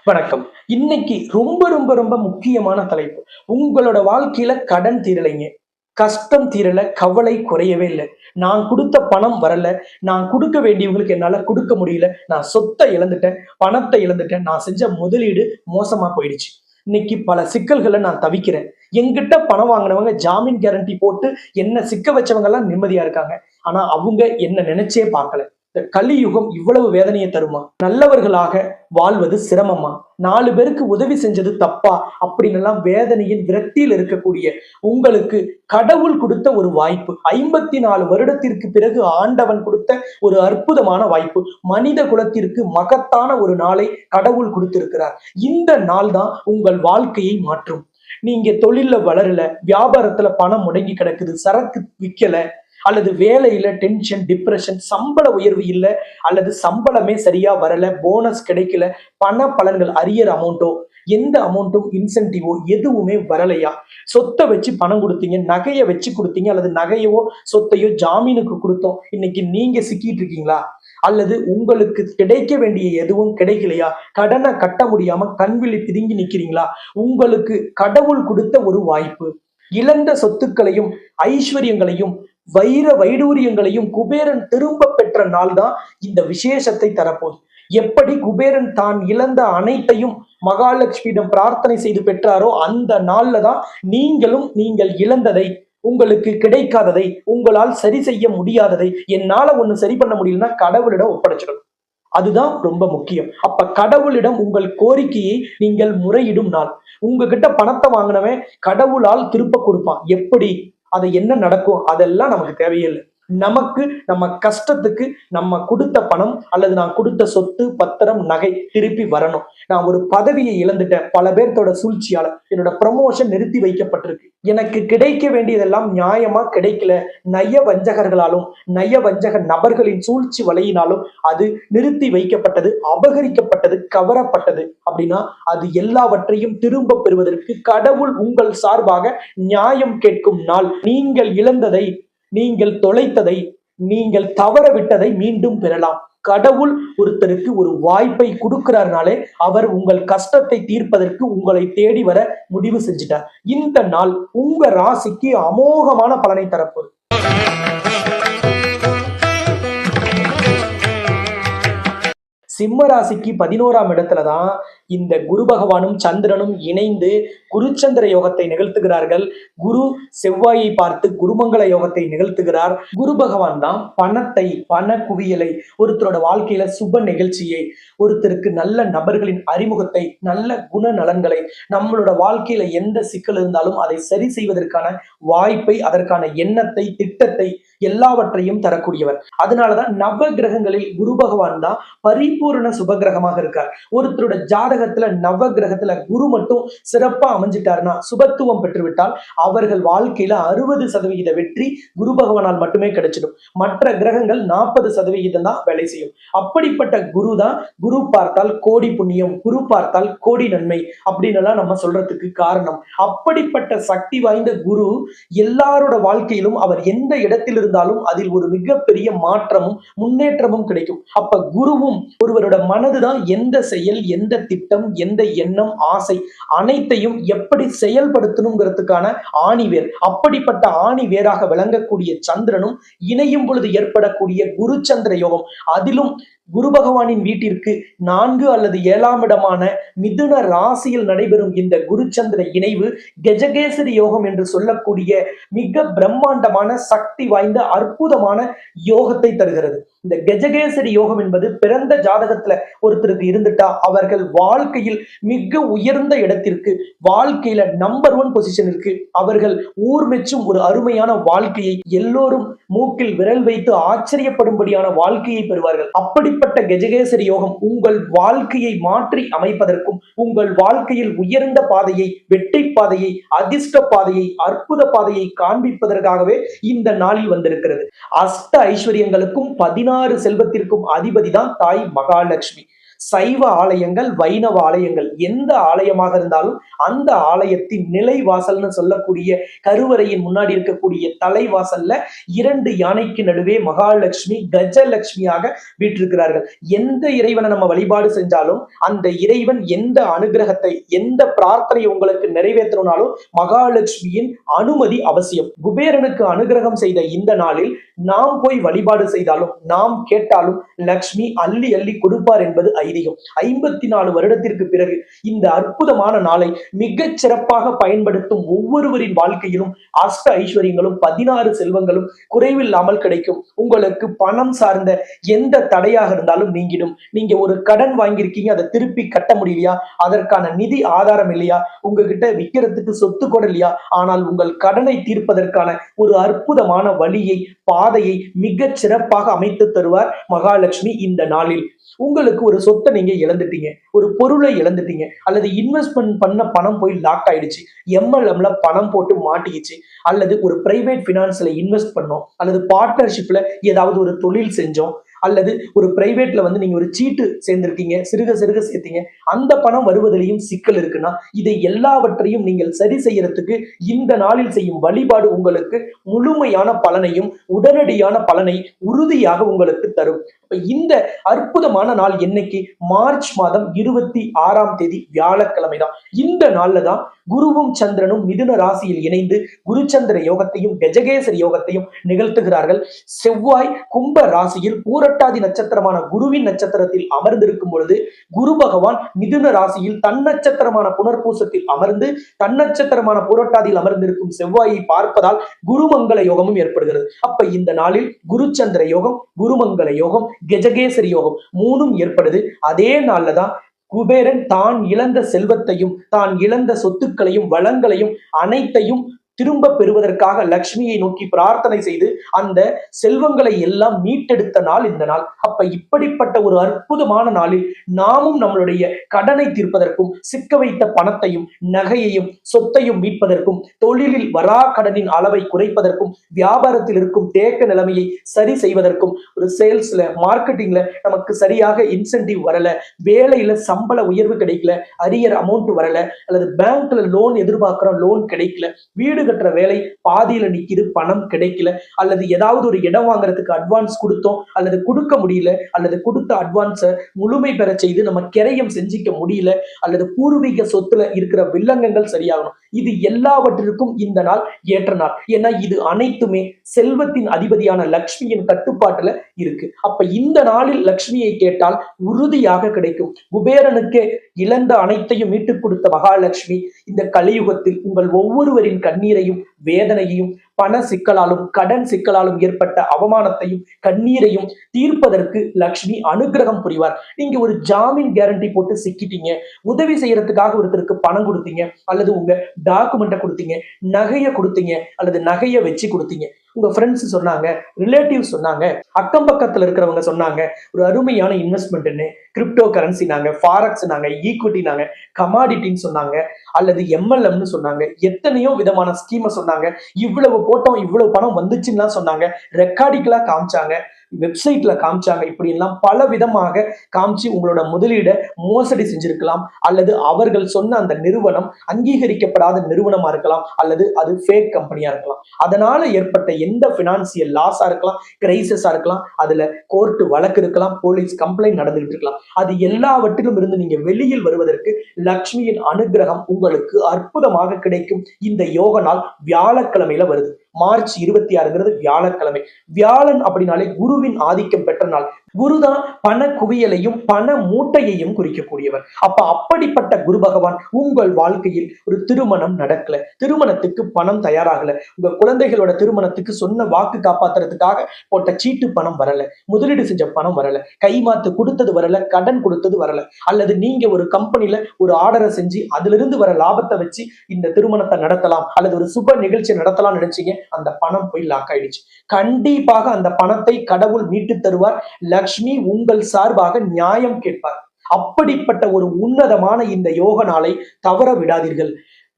வணக்கம். இன்னைக்கு ரொம்ப ரொம்ப ரொம்ப முக்கியமான தலைப்பு. உங்களோட வாழ்க்கையில கடன் தீரலைங்க. கஷ்டம் தீரல, கவலை குறையவே இல்ல. நான் குடுத்த பணம் வரல. நான் குடுக்க வேண்டியவங்களுக்கு என்னால குடுக்க முடியல. நான் சொத்த இழந்துட்டேன். பணத்த இழந்துட்டேன். நான் செஞ்ச முதலீடு மோசமா போயிடுச்சு. இன்னைக்கு பல சிக்கல்கள நான் தவிக்கிறேன். என்கிட்ட பணம் வாங்குனவங்க ஜாமீன் கேரண்டி போட்டு என்ன சிக்க வச்சவங்கலாம் நிம்மதியா இருக்காங்க. ஆனா அவங்க என்ன நெனச்சே பார்க்கல. இந்த கலியுகம் இவ்வளவு வேதனையை தருமா? நல்லவர்களாக வாழ்வது சிரமமா? 4 பேருக்கு உதவி செஞ்சது தப்பா? அப்படின்னு எல்லாம் வேதனையின் விரக்தியில் இருக்கக்கூடிய உங்களுக்கு கடவுள் கொடுத்த ஒரு வாய்ப்பு. 54 வருடத்திற்கு பிறகு ஆண்டவன் கொடுத்த ஒரு அற்புதமான வாய்ப்பு. மனித குலத்திற்கு மகத்தான ஒரு நாளை கடவுள் கொடுத்திருக்கிறார். இந்த நாள் தான் உங்கள் வாழ்க்கையை மாற்றும். நீங்க தொழில்ல வளரல, வியாபாரத்துல பணம் முடங்கி கிடக்குது, சரக்கு விக்கல, அல்லது வேலையில டென்ஷன், டிப்ரெஷன், சம்பள உயர்வு இல்ல, அல்லது சம்பளமே சரியா வரல, போனஸ் கிடைக்கல, பண பலன்கள் அரியர் அமௌண்ட்டோ, எந்த அமௌண்ட்டும் இன்சென்டிவோ எதுவுமே வரலையா? சொத்தை வச்சு பணம் கொடுத்தீங்க, நகையை வச்சு கொடுத்தீங்க, அல்லது நகையவோ சொத்தையோ ஜாமீனுக்கு கொடுத்தோம், இன்னைக்கு நீங்க சிக்கிட்டு இருக்கீங்களா? அல்லது உங்களுக்கு கிடைக்க வேண்டிய எதுவும் கிடைக்கலையா? கடனை கட்ட முடியாம கண்விழி பிதுங்கி நிக்கிறீங்களா? உங்களுக்கு கடவுள் கொடுத்த ஒரு வாய்ப்பு. இழந்த சொத்துக்களையும் ஐஸ்வர்யங்களையும் வைர வைடூரியங்களையும் குபேரன் திரும்ப பெற்ற நாள் தான் இந்த விசேஷத்தை தரப்போகுது. எப்படி குபேரன் தான் இழந்த அனைத்தையும் மகாலட்சுமியிடம் பிரார்த்தனை செய்து பெற்றாரோ அந்த நாள்ல தான் நீங்களும் நீங்கள் இழந்ததை, உங்களுக்கு கிடைக்காததை, உங்களால் சரி செய்ய முடியாததை, என்னால ஒண்ணு சரி பண்ண முடியலன்னா கடவுளிடம் ஒப்படைச்சிடணும். அதுதான் ரொம்ப முக்கியம். அப்ப கடவுளிடம் உங்கள் கோரிக்கையை நீங்கள் முறையிடும் நாள். உங்ககிட்ட பணத்தை வாங்கினவன் கடவுளால் திருப்ப கொடுப்பான். எப்படி, அது என்ன நடக்கும், அதெல்லாம் நமக்கு தேவையே இல்லை. நமக்கு நம்ம கஷ்டத்துக்கு நம்ம கொடுத்த பணம் அல்லது நான் கொடுத்த சொத்து பத்திரம் நகை திருப்பி வரணும். நான் ஒரு பதவியை இழந்துட்டேன், பல பேர்த்தோட சூழ்ச்சியால என்னோட ப்ரமோஷன் நிறுத்தி வைக்கப்பட்டிருக்கு, எனக்கு கிடைக்க வேண்டியதெல்லாம் நியாயமா கிடைக்கல, நய வஞ்சகர்களாலும் நய வஞ்சக நபர்களின் சூழ்ச்சி வலையினாலும் அது நிறுத்தி வைக்கப்பட்டது, அபகரிக்கப்பட்டது, கவரப்பட்டது அப்படின்னா அது எல்லாவற்றையும் திரும்ப பெறுவதற்கு கடவுள் உங்கள் சார்பாக நியாயம் கேட்கும் நாள். நீங்கள் இழந்ததை, நீங்கள் தொலைத்ததை, நீங்கள் தவற விட்டதை மீண்டும் பெறலாம். கடவுள் ஒருத்தருக்கு ஒரு வாய்ப்பை கொடுக்கிறார்னாலே அவர் உங்கள் கஷ்டத்தை தீர்ப்பதற்கு உங்களை தேடி வர முடிவு செஞ்சிட்டார். இந்த நாள் உங்க ராசிக்கு அமோகமான பலனை தரப்போகுது. சிம்ம ராசிக்கு 11ஆம் இடத்துலதான் இந்த குரு பகவானும் சந்திரனும் இணைந்து குருச்சந்திர யோகத்தை நிகழ்த்துகிறார்கள். குரு செவ்வாயை பார்த்து குருமங்கள யோகத்தை நிகழ்த்துகிறார். குரு பகவான் தான் பணத்தை, பண குவியலை, ஒருத்தரோட வாழ்க்கையில சுப நிகழ்ச்சியை, ஒருத்தருக்கு நல்ல நபர்களின் அறிமுகத்தை, நல்ல குண நலன்களை, நம்மளோட வாழ்க்கையில எந்த சிக்கல் இருந்தாலும் அதை சரி செய்வதற்கான வாய்ப்பை, அதற்கான எண்ணத்தை, திட்டத்தை எல்லாவற்றையும் தரக்கூடியவர். அதனாலதான் நவ கிரகங்களில் குரு பகவான் தான் பரிபூர்ண சுபகிரகமாக இருக்கார். ஒருத்தரோட ஜாதகத்துல நவ கிரகத்துல குரு மட்டும் சிறப்பா அமைஞ்சிட்டாருன்னா, சுபத்துவம் பெற்றுவிட்டால் அவர்கள் வாழ்க்கையில 60% வெற்றி குரு பகவானால் மட்டுமே கிடைச்சிடும். மற்ற கிரகங்கள் 40% தான் வேலை செய்யும். அப்படிப்பட்ட குரு தான் குரு பார்த்தால் கோடி புண்ணியம், குரு பார்த்தால் கோடி நன்மை அப்படின்னு எல்லாம் நம்ம சொல்றதுக்கு காரணம். அப்படிப்பட்ட சக்தி வாய்ந்த குரு எல்லாரோட வாழ்க்கையிலும் அவர் எந்த இடத்தில் இருந்தாலும் அதில் ஒரு மிகப்பெரிய மாற்றமும் முன்னேற்றமும் கிடைக்கும். அப்ப குருவும் ஒருவரோட மனதுதான் எந்த செயல், எந்த திட்டம், எந்த எண்ணம், ஆசை அனைத்தையும் எப்படி செயல்படுத்தணுங்கிறதுக்கான ஆணிவேர். அப்படிப்பட்ட ஆணி வேராக விளங்கக்கூடிய சந்திரனும் இணையும் பொழுது ஏற்படக்கூடிய குரு சந்திர யோகம், அதிலும் குரு பகவானின் வீட்டிற்கு 4 அல்லது 7ஆம் இடமான மிதுன ராசியில் நடைபெறும் இந்த குரு சந்திர இணைவு கஜகேசரி யோகம் என்று சொல்லக்கூடிய மிக பிரம்மாண்டமான சக்தி வாய்ந்த அற்புதமான யோகத்தை தருகிறது. இந்த கஜகேசரி யோகம் என்பது பிறந்த ஜாதகத்துல ஒருத்தருக்கு இருந்துட்டா அவர்கள் வாழ்க்கையில் மிக உயர்ந்த இடத்திற்கு, வாழ்க்கையில நம்பர் 1 பொசிஷனிற்கு, அவர்கள் ஊர் மெச்சும் ஒரு அருமையான வாழ்க்கையை, எல்லோரும் மூக்கில் விரல் வைத்து ஆச்சரியப்படும்படியான வாழ்க்கையை பெறுவார்கள். அப்படிப்பட்ட கஜகேசரி யோகம் உங்கள் வாழ்க்கையை மாற்றி அமைப்பதற்கும், உங்கள் வாழ்க்கையில் உயர்ந்த பாதையை, வெற்றி பாதையை, அதிர்ஷ்ட பாதையை, அற்புத பாதையை காண்பிப்பதற்காகவே இந்த நாளில் வந்திருக்கிறது. அஷ்ட ஐஸ்வர்யங்களுக்கும் 16 செல்வத்திற்கும் அதிபதி தான் தாய் மகாலட்சுமி. சைவ ஆலயங்கள், வைணவ ஆலயங்கள், எந்த ஆலயமாக இருந்தாலும் அந்த ஆலயத்தின் நிலைவாசல்னு சொல்லக்கூடிய கருவறையின் முன்னாடி இருக்கக்கூடிய தலைவாசல்ல 2 யானைக்கு நடுவே மகாலட்சுமி கஜலட்சுமியாக வீற்றிருக்கிறார்கள். எந்த இறைவனை நம்ம வழிபாடு செஞ்சாலும் அந்த இறைவன் எந்த அனுகிரகத்தை, எந்த பிரார்த்தனை உங்களுக்கு நிறைவேற்றணும்னாலும் மகாலட்சுமியின் அனுமதி அவசியம். குபேரனுக்கு அனுகிரகம் செய்த இந்த நாளில் நாம் போய் வழிபாடு செய்தாலும், நாம் கேட்டாலும் லக்ஷ்மி அள்ளி அள்ளி கொடுப்பார் என்பது ஐதீகம். 54 வருடத்திற்கு பிறகு இந்த அற்புதமான நாளை மிகச் சிறப்பாக பயன்படுத்தும் ஒவ்வொருவரின் வாழ்க்கையிலும் அஷ்ட ஐஸ்வர்யங்களும் 16 செல்வங்களும் குறைவில்லாமல் கிடைக்கும். உங்களுக்கு பணம் சார்ந்த எந்த தடையாக இருந்தாலும் நீங்கிடும். நீங்க ஒரு கடன் வாங்கியிருக்கீங்க, அதை திருப்பி கட்ட முடியலையா, அதற்கான நிதி ஆதாரம் இல்லையா, உங்ககிட்ட விற்கிறதுக்கு சொத்து கூட இல்லையா, ஆனால் உங்கள் கடனை தீர்ப்பதற்கான ஒரு அற்புதமான வழியை, பாதையை மிகச் சிறப்பாக அமைத்து தருவார் மகாலட்சுமி இந்த நாளில். உங்களுக்கு ஒரு சொத்தை நீங்க இழந்துட்டீங்க, ஒரு பொருளை இழந்துட்டீங்க, அல்லது இன்வெஸ்ட்மெண்ட் பண்ண பணம் போய் லாக் ஆயிடுச்சு, எம்எல்எம்ல பணம் போட்டு மாட்டிக்கிச்சு, அல்லது ஒரு பிரைவேட் பினான்ஸ்ல இன்வெஸ்ட் பண்ணோம், அல்லது பார்ட்னர்ஷிப்ல ஏதாவது ஒரு தொழில் செஞ்சோம், அல்லது ஒரு பிரைவேட்ல நீங்க ஒரு சீட்டு சேர்ந்திருக்கீங்க, சிறுக சிறுக சேர்த்தீங்க, அந்த பணம் வருவதிலையும் சிக்கல் இருக்குன்னா இதை எல்லாவற்றையும் நீங்கள் சரி செய்யறதுக்கு இந்த நாளில் செய்யும் வழிபாடு உங்களுக்கு முழுமையான பலனையும் உடனடியான பலனை உறுதியாக உங்களுக்கு தரும். இந்த அற்புதமான நாள் என்னைக்கு? மார்ச் மாதம் 26ஆம் தேதி வியாழக்கிழமை தான். இந்த நாள்ல தான் குருவும் சந்திரனும் மிதுன ராசியில் இணைந்து குருச்சந்திர யோகத்தையும் கஜகேசரி யோகத்தையும் நிகழ்த்துகிறார்கள். செவ்வாய் கும்ப ராசியில் பூரட்டாதி நட்சத்திரமான குருவின் நட்சத்திரத்தில் அமர்ந்திருக்கும் பொழுது குரு பகவான் மிதுன ராசியில் தன் நட்சத்திரமான புனர்பூசத்தில் அமர்ந்து தன் நட்சத்திரமான பூரட்டாதியில் அமர்ந்திருக்கும் செவ்வாயை பார்ப்பதால் குருமங்கள யோகமும் ஏற்படுகிறது. அப்ப இந்த நாளில் குருச்சந்திர யோகம், குருமங்கள யோகம், கஜகேசரி யோகம் மூணும் ஏற்படுது. அதே நாள்ல தான் குபேரன் தான் இழந்த செல்வத்தையும், தான் இழந்த சொத்துக்களையும், வளங்களையும் அனைத்தையும் திரும்ப பெறுவதற்காக லக்ஷ்மியை நோக்கி பிரார்த்தனை செய்து அந்த செல்வங்களை எல்லாம் மீட்டெடுத்த நாள் இந்த நாள். அப்ப இப்படிப்பட்ட ஒரு அற்புதமான நாளில் நாமும் நம்மளுடைய கடனை தீர்ப்பதற்கும், சிக்க வைத்த பணத்தையும், நகையையும், சொத்தையும் மீட்பதற்கும், தொழிலில் வரா கடனின் அளவை குறைப்பதற்கும், வியாபாரத்தில் இருக்கும் தேக்க நிலைமையை சரி செய்வதற்கும், ஒரு சேல்ஸ்ல, மார்க்கெட்டிங்ல நமக்கு சரியாக இன்சென்டிவ் வரல, வேலையில சம்பள உயர்வு கிடைக்கல, அரியர் அமௌண்ட் வரல, அல்லது பேங்க்ல லோன் எதிர்பார்க்கிறோம், லோன் கிடைக்கல, வீடு கட்டுற வேலை பாதியில நிக்குது, பணம் கிடைக்கல, அல்லது ஏதாவது ஒரு இடம் வாங்குறதுக்கு அட்வான்ஸ் கொடுத்தோம், அல்லது கொடுக்க முடியல, அல்லது கொடுத்த அட்வான்ஸை முழுமை பெற செய்து நம்ம கிரயம் செஞ்சிக்க முடியல, அல்லது பூர்வீக சொத்துல இருக்கிற வில்லங்கங்கள் சரியாகணும். இது எல்லாவற்றிற்கும் இந்த நாள் ஏற்ற நாள். ஏன்னா இது அனைத்துமே செல்வத்தின் அதிபதியான லக்ஷ்மியின் கட்டுப்பாட்டுல இருக்கு. அப்ப இந்த நாளில் லக்ஷ்மியை கேட்டால் உறுதியாக கிடைக்கும். குபேரனுக்கே இழந்த அனைத்தையும் மீட்டுக் கொடுத்த மகாலட்சுமி இந்த கலியுகத்தில் உங்கள் ஒவ்வொருவரின் கண்ணீரையும், வேதனையையும், பண சிக்கலாலும் கடன் சிக்கலாலும் ஏற்பட்ட அவமானத்தையும் கண்ணீரையும் தீர்ப்பதற்கு லக்ஷ்மி அனுகிரகம் புரிவார். நீங்க ஒரு ஜாமீன் கேரண்டி போட்டு சிக்கிட்டீங்க, உதவி செய்யறதுக்காக ஒருத்தருக்கு பணம் கொடுத்தீங்க, அல்லது உங்க டாக்குமெண்ட்டை கொடுத்தீங்க, நகையை கொடுத்தீங்க, அல்லது நகையை வச்சு கொடுத்தீங்க, உங்க ஃப்ரெண்ட்ஸ் சொன்னாங்க, ரிலேட்டிவ் சொன்னாங்க, அக்கம் பக்கத்துல இருக்கிறவங்க சொன்னாங்க ஒரு அருமையான இன்வெஸ்ட்மெண்ட்னு, கிரிப்டோ கரன்சி நாங்க, ஃபாரெக்ஸ் நாங்க, ஈக்விட்டி நாங்க, கமாடிட்டின்னு சொன்னாங்க, அல்லது எம்எல்எம்னு சொன்னாங்க, எத்தனையோ விதமான ஸ்கீமை சொன்னாங்க, இவ்வளவு போட்டோம், இவ்வளவு பணம் வந்துச்சுன்னா சொன்னாங்க, ரெக்கார்டிக்கலா காமிச்சாங்க, வெப்சைட்ல காமிச்சாங்க, இப்படி எல்லாம் பல விதமாக காமிச்சு உங்களோட முதலீடை மோசடி செஞ்சிருக்கலாம், அல்லது அவர்கள் சொன்ன அந்த நிறுவனம் அங்கீகரிக்கப்படாத நிறுவனமா இருக்கலாம், அல்லது அது ஃபேக் கம்பெனியா இருக்கலாம். அதனால ஏற்பட்ட எந்த பினான்சியல் லாஸா இருக்கலாம், கிரைசிஸா இருக்கலாம், அதுல கோர்ட்டு வழக்கு இருக்கலாம், போலீஸ் கம்ப்ளைண்ட் நடந்துகிட்டு இருக்கலாம். அது எல்லாவற்றிலும் இருந்து நீங்க வெளியில் வருவதற்கு லக்ஷ்மியின் அனுகிரகம் உங்களுக்கு அற்புதமாக கிடைக்கும். இந்த யோக நாள் வியாழக்கிழமையில வருது. மார்ச் 26ங்கிறது வியாழக்கிழமை. வியாழன் அப்படின்னாலே குருவின் ஆதிக்கம் பெற்ற நாள். குருதான் பண குவியலையும் பண மூட்டையையும் குறிக்கக்கூடியவர். அப்ப அப்படிப்பட்ட குரு பகவான் உங்கள் வாழ்க்கையில் ஒரு திருமணம் நடக்கல, திருமணத்துக்கு பணம் தயாராகல, உங்க குழந்தைகளோட திருமணத்துக்கு சொன்ன வாக்கு காப்பாத்துறதுக்காக போட்ட சீட்டு பணம் வரல, முதலீடு செஞ்ச பணம் வரல, கைமாத்து கொடுத்தது வரல, கடன் கொடுத்தது வரல, அல்லது நீங்க ஒரு கம்பெனில ஒரு ஆர்டரை செஞ்சு அதுல இருந்து வர லாபத்தை வச்சு இந்த திருமணத்தை நடத்தலாம், அல்லது ஒரு சுப நிகழ்ச்சி நடத்தலாம் நினைச்சீங்க, அந்த பணம் போய் லாக் ஆயிடுச்சு. கண்டிப்பாக அந்த பணத்தை கடவுள் மீட்டு தருவார். லக்ஷ்மி உங்கள் சார்பாக நியாயம் கேட்பார். அப்படிப்பட்ட ஒரு உன்னதமான இந்த யோக நாளை தவற விடாதீர்கள்.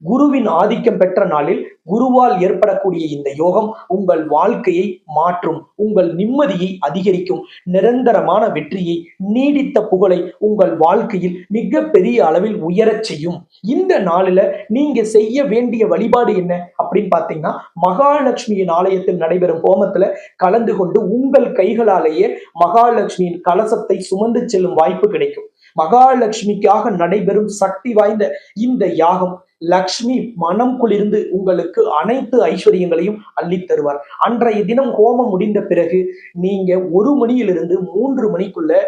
குருவின் ஆதிக்கம் பெற்ற நாளில் குருவால் ஏற்படக்கூடிய இந்த யோகம் உங்கள் வாழ்க்கையை மாற்றும், உங்கள் நிம்மதியை அதிகரிக்கும், நிரந்தரமான வெற்றியை, நீடித்த புகழை உங்கள் வாழ்க்கையில் மிக பெரிய அளவில் உயரச் செய்யும். இந்த நாளில நீங்க செய்ய வேண்டிய வழிபாடு என்ன அப்படின்னு பாத்தீங்கன்னா, மகாலட்சுமியின் ஆலயத்தில் நடைபெறும் ஹோமத்துல கலந்து கொண்டு உங்கள் கைகளாலேயே மகாலட்சுமியின் கலசத்தை சுமந்து செல்லும் வாய்ப்பு கிடைக்கும். மகாலட்சுமிக்காக நடைபெறும் சக்தி வாய்ந்த இந்த யாகம் லக்ஷ்மி மனம் குளிர்ந்து உங்களுக்கு அனைத்து ஐஸ்வர்யங்களையும் அள்ளித் தருவார். அன்றைய தினம் ஹோமம் முடிந்த பிறகு நீங்க 1 மணியிலிருந்து 3 மணிக்குள்ள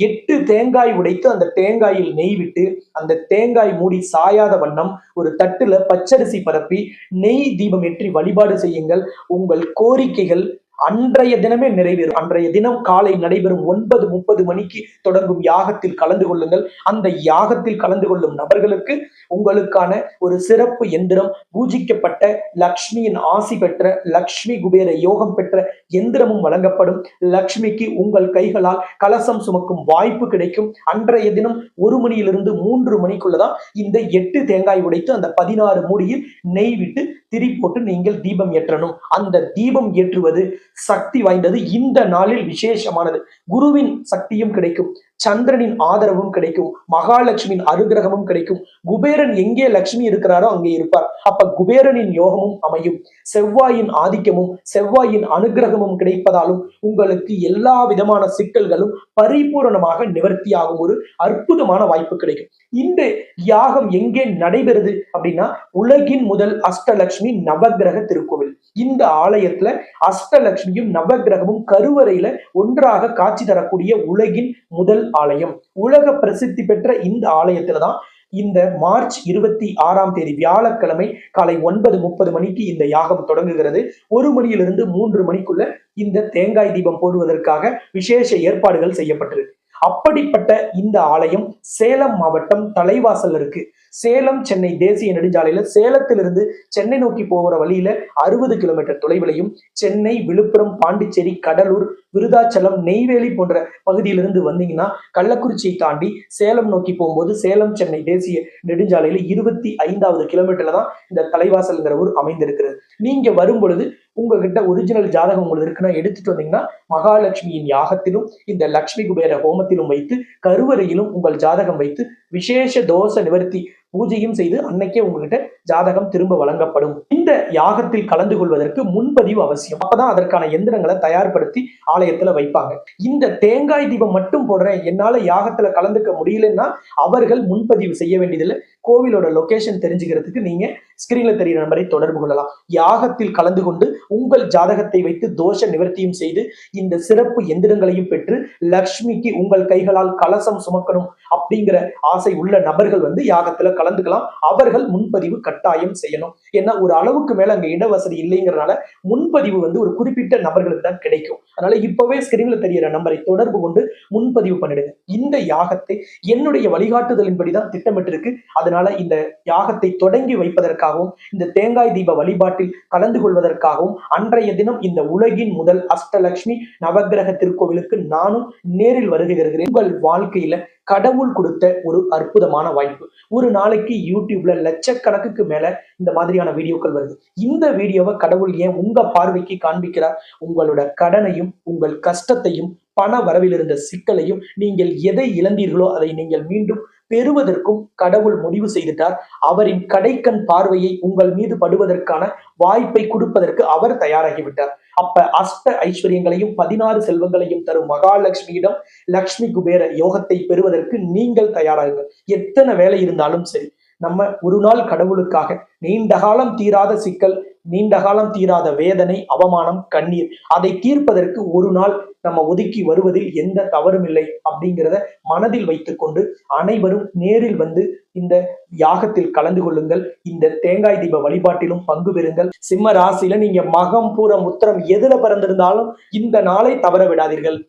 8 தேங்காய் உடைத்து அந்த தேங்காயில் நெய் விட்டு அந்த தேங்காய் மூடி சாயாத வண்ணம் ஒரு தட்டுல பச்சரிசி பரப்பி நெய் தீபம் ஏற்றி வழிபாடு செய்யுங்கள். உங்கள் கோரிக்கைகள் அன்றைய தினமே நிறைவேறும். அன்றைய தினம் காலை நடைபெறும் 9:30 மணிக்கு தொடங்கும் யாகத்தில் கலந்து கொள்ளுங்கள். அந்த யாகத்தில் கலந்து கொள்ளும் நபர்களுக்கு உங்களுக்கான ஒரு சிறப்பு எந்திரம், பூஜிக்கப்பட்ட லக்ஷ்மியின் ஆசி பெற்ற லக்ஷ்மி குபேர யோகம் பெற்ற எந்திரமும் வழங்கப்படும். லக்ஷ்மிக்கு உங்கள் கைகளால் கலசம் சுமக்கும் வாய்ப்பு கிடைக்கும். அன்றைய தினம் 1 மணியிலிருந்து 3 மணிக்குள்ளதான் இந்த 8 தேங்காய் உடைத்து அந்த 16 மூடியில் நெய் விட்டு திரி போட்டு நீங்கள் தீபம் ஏற்றணும். அந்த தீபம் ஏற்றுவது சக்தி வாய்ந்தது. இந்த நாளில் விசேஷமானது. குருவின் சக்தியும் கிடைக்கும், சந்திரனின் ஆதரவும் கிடைக்கும், மகாலட்சுமியின் அனுகிரகமும் கிடைக்கும். குபேரன் எங்கே லட்சுமி இருக்கிறாரோ அங்கே இருப்பார். அப்ப குபேரனின் யோகமும் அமையும். செவ்வாயின் ஆதிக்கமும் செவ்வாயின் அனுகிரகமும் கிடைப்பதாலும் உங்களுக்கு எல்லா விதமான சிக்கல்களும் பரிபூரணமாக நிவர்த்தியாகும் ஒரு அற்புதமான வாய்ப்பு கிடைக்கும். இந்த யாகம் எங்கே நடைபெறுது அப்படின்னா, உலகின் முதல் அஷ்டலட்சுமி நவகிரக திருக்கோவில். இந்த ஆலயத்துல அஷ்டலட்சுமியும் நவகிரகமும் கருவறையில ஒன்றாக காட்சி தரக்கூடிய உலகின் முதல் ஆலயம். உலக பிரசித்தி பெற்ற இந்த ஆலயத்துலதான் இந்த மார்ச் 26ஆம் தேதி வியாழக்கிழமை காலை 9:30 மணிக்கு இந்த யாகம் தொடங்குகிறது. 1 மணியிலிருந்து 3 மணிக்குள்ள இந்த தேங்காய் தீபம் போடுவதற்காக விசேஷ ஏற்பாடுகள் செய்யப்பட்டிருக்கு. அப்படிப்பட்ட இந்த ஆலயம் சேலம் மாவட்டம் தலைவாசல் இருக்கு. சேலம் சென்னை தேசிய நெடுஞ்சாலையில சேலத்திலிருந்து சென்னை நோக்கி போகிற வழியில 60 கிலோமீட்டர் தொலைவிலையும், சென்னை, விழுப்புரம், பாண்டிச்சேரி, கடலூர், விருதாச்சலம், நெய்வேலி போன்ற பகுதியிலிருந்து வந்தீங்கன்னா கள்ளக்குறிச்சியை தாண்டி சேலம் நோக்கி போகும்போது சேலம் சென்னை தேசிய நெடுஞ்சாலையில 25வது கிலோமீட்டர்ல தான் இந்த தலைவாசல்ங்கிற ஊர் அமைந்திருக்கிறது. நீங்க வரும் பொழுது உங்ககிட்ட ஒரிஜினல் ஜாதகம் உங்களுக்கு இருக்குன்னா எடுத்துட்டு வந்தீங்கன்னா மகாலட்சுமியின் யாகத்திலும் இந்த லட்சுமி குபேர ஹோமத்திலும் வைத்து கருவறையிலும் உங்கள் ஜாதகம் வைத்து விசேஷ தோஷ நிவர்த்தி பூஜையும் செய்து அன்னைக்கே உங்ககிட்ட ஜாதகம் திரும்ப வழங்கப்படும். இந்த யாகத்தில் கலந்து கொள்வதற்கு முன்பதிவு அவசியம். அப்பதான் அதற்கான எந்திரங்களை தயார்படுத்தி ஆலயத்துல வைப்பாங்க. இந்த தேங்காய் தீபம் மட்டும் போடுறேன், என்னால யாகத்துல கலந்துக்க முடியலன்னா அவர்கள் முன்பதிவு செய்ய வேண்டியதில்லை. கோவிலோட லொகேஷன் தெரிஞ்சுக்கிறதுக்கு நீங்க ஸ்கிரீன்ல தெரிகிற நம்பரை தொடர்பு கொள்ளலாம். யாகத்தில் கலந்து கொண்டு உங்கள் ஜாதகத்தை வைத்து தோஷ நிவர்த்தியும் செய்து இந்த சிறப்பு எந்திரங்களையும் பெற்று லக்ஷ்மிக்கு உங்கள் கைகளால் கலசம் சுமக்கணும் அப்படிங்கிற ஆசை உள்ள நபர்கள் யாகத்துல கலந்துக்கலாம். அவர்கள் முன்பதிவு கட்டாயம் செய்யணும். ஏன்னா ஒரு அளவுக்கு மேல அங்க இடவசதி இல்லைங்கிறதுனால முன்பதிவு ஒரு குறிப்பிட்ட நபர்களுக்கு தான் கிடைக்கும். அதனால இப்பவே ஸ்கிரீன்ல தெரிகிற நம்பரை தொடர்பு கொண்டு முன்பதிவு பண்ணிடுங்க. இந்த யாகத்தை என்னுடைய வழிகாட்டுதலின்படி தான் திட்டமிட்டிருக்கு. அதனால இந்த யாகத்தை தொடங்கி வைப்பதற்காகவும் இந்த தேங்காய் தீப வழிபாட்டில் கலந்து கொள்வதற்காகவும் அன்றைய தினம் இந்த உலகின் முதல் அஷ்டலட்சுமி நவகிரக திருக்கோவிலுக்கு நானும் நேரில் வருகிறேன். உங்கள் வாழ்க்கையில கடவுள் கொடுத்த ஒரு அற்புதமான வாய்ப்பு. ஒரு நாளைக்கு யூடியூப்ல லட்சக்கணக்குக்கு மேல இந்த மாதிரியான வீடியோக்கள் வருது. இந்த வீடியோவை கடவுள் ஏன் உங்க பார்வைக்கு காண்பிக்கிறார்? உங்களோட கடனையும் உங்கள் கஷ்டத்தையும் பண வரவில் இருந்த சிக்கலையும் நீங்கள் எதை இழந்தீர்களோ அதை நீங்கள் மீண்டும் பெறுவதற்கும் கடவுள் முடிவு செய்துட்டார். அவரின் கடைக்கண் பார்வையை உங்கள் மீது படுவதற்கான வாய்ப்பை கொடுப்பதற்கு அவர் தயாராகிவிட்டார். அப்ப அஷ்ட ஐஸ்வர்யங்களையும் 16 செல்வங்களையும் தரும் மகாலட்சுமியிடம் லக்ஷ்மி குபேர யோகத்தை பெறுவதற்கு நீங்கள் தயாராகுங்கள். எத்தனை வேலை இருந்தாலும் சரி, நம்ம ஒரு நாள் கடவுளுக்காக நீண்ட காலம் தீராத சிக்கல், நீண்ட காலம் தீராத வேதனை, அவமானம், கண்ணீர், அதை தீர்ப்பதற்கு ஒரு நாள் நம்ம ஒதுக்கி வருவதில் எந்த தவறும் இல்லை அப்படிங்கிறத மனதில் வைத்துக் கொண்டு அனைவரும் நேரில் இந்த யாகத்தில் கலந்து கொள்ளுங்கள். இந்த தேங்காய் தீப வழிபாட்டிலும் பங்கு பெறுங்கள். சிம்ம ராசியில நீங்க மகம், பூரம், உத்திரம் எதுல பிறந்திருந்தாலும் இந்த நாளை தவற விடாதீர்கள்.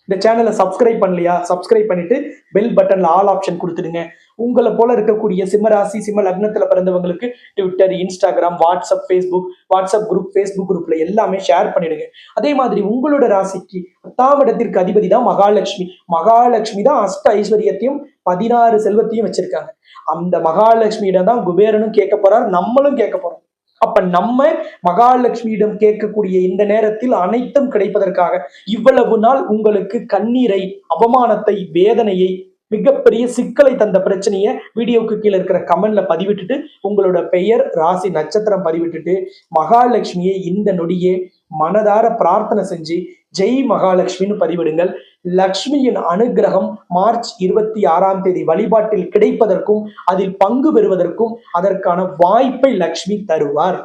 இந்த சேனலை சப்ஸ்கிரைப் பண்ணலையா? சப்ஸ்கிரைப் பண்ணிட்டு பெல் பட்டன்ல ஆல் ஆப்ஷன் கொடுத்துடுங்க. உங்களை போல இருக்கக்கூடிய சிம்ம ராசி சிம்ம லக்னத்துல பிறந்தவங்களுக்கு Twitter, Instagram, WhatsApp group, Facebook குரூப்ல எல்லாமே ஷேர் பண்ணிடுங்க. அதே மாதிரி உங்களோட ராசிக்கு 10ஆம் இடத்திற்கு அதிபதி தான் மகாலட்சுமி. மகாலட்சுமி தான் அஷ்ட ஐஸ்வர்யத்தையும் 16 செல்வத்தையும் வச்சிருக்காங்க. அந்த மகாலட்சுமியிடம் தான் குபேரனும் கேட்க போறார், நம்மளும் கேட்க போறோம். அப்ப நம்ம மகாலட்சுமியிடம் கேட்கக்கூடிய இந்த நேரத்தில் அனைத்தும் கிடைப்பதற்காக இவ்வளவு நாள் உங்களுக்கு கண்ணீரை, அவமானத்தை, வேதனையை, மிகப்பெரிய சிக்கலை தந்த பிரச்சனையை வீடியோக்கு கீழே இருக்கிற கமெண்ட்ல பதிவிட்டுட்டு உங்களோட பெயர், ராசி, நட்சத்திரம் பதிவிட்டுட்டு மகாலட்சுமியை இந்த நொடியே மனதார பிரார்த்தனை செஞ்சு ஜெய் மகாலட்சுமின்னு பதிவிடுங்கள். லக்ஷ்மியின் அனுகிரகம் மார்ச் 26ஆம் தேதி வழிபாட்டில் கிடைப்பதற்கும் அதில் பங்கு பெறுவதற்கும் அதற்கான வாய்ப்பை லக்ஷ்மி தருவார்.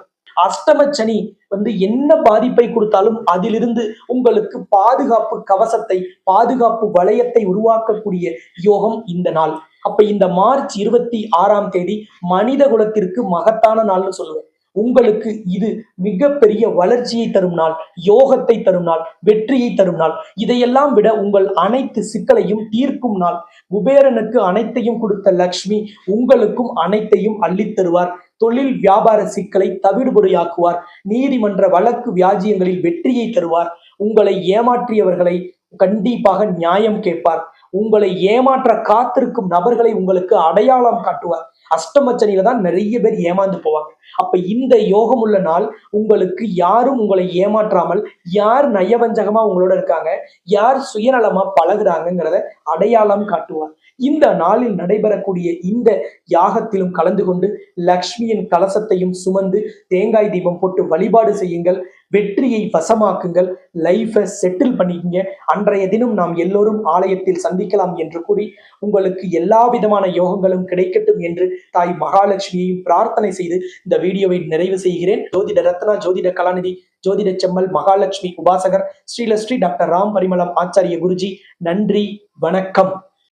அஷ்டமச்சனி என்ன பாதிப்பை கொடுத்தாலும் அதிலிருந்து உங்களுக்கு பாதுகாப்பு கவசத்தை, பாதுகாப்பு வளையத்தை உருவாக்கக்கூடிய யோகம் இந்த நாள். அப்ப இந்த மார்ச் 26ஆம் தேதி மனித குலத்திற்கு மகத்தான நாள்னு சொல்லுவேன். உங்களுக்கு இது மிகப்பெரிய வளர்ச்சியை தரும் நாள், யோகத்தை தரும் நாள், வெற்றியை தரும் நாள். இதையெல்லாம் விட உங்கள் அனைத்து சிக்கலையும் தீர்க்கும் நாள். குபேரனுக்கு அனைத்தையும் கொடுத்த லக்ஷ்மி உங்களுக்கும் அனைத்தையும் அள்ளித் தருவார். தொழில் வியாபார சிக்கலை தவிடுபொடியாக்குவார். நீதிமன்ற வழக்கு வியாஜியங்களில் வெற்றியை தருவார். உங்களை ஏமாற்றியவர்களை கண்டிப்பாக நியாயம் கேட்பார். உங்களை ஏமாற்ற காத்திருக்கும் நபர்களை உங்களுக்கு அடையாளம் காட்டுவார். அஷ்டமச்சனியில தான் நிறைய பேர் ஏமாந்து போவாங்க. அப்ப இந்த யோகம் உள்ள நாள் உங்களுக்கு யாரும் உங்களை ஏமாற்றாமல், யார் நயவஞ்சகமா உங்களோட இருக்காங்க, யார் சுயநலமா பழகுறாங்கிறத அடையாளம் காட்டுவார். இந்த நாளில் நடைபெறக்கூடிய இந்த யாகத்திலும் கலந்து கொண்டு லக்ஷ்மியின் கலசத்தையும் சுமந்து தேங்காய் தீபம் போட்டு வழிபாடு செய்யுங்கள். வெற்றியை வசமாக்குங்கள். லைஃபை செட்டில் பண்ணிக்கங்க. அன்றைய தினம் நாம் எல்லோரும் ஆலயத்தில் சந்திக்கலாம் என்று கூறி உங்களுக்கு எல்லா விதமான யோகங்களும் கிடைக்கட்டும் என்று தாய் மகாலட்சுமியையும் பிரார்த்தனை செய்து இந்த வீடியோவை நிறைவு செய்கிறேன். ஜோதிட ரத்னா, ஜோதிட கலாநிதி, ஜோதிட செம்மல், மகாலட்சுமி உபாசகர், ஸ்ரீலஸ்ரீ டாக்டர் ராம் பரிமளம் ஆச்சாரிய குருஜி. நன்றி, வணக்கம்.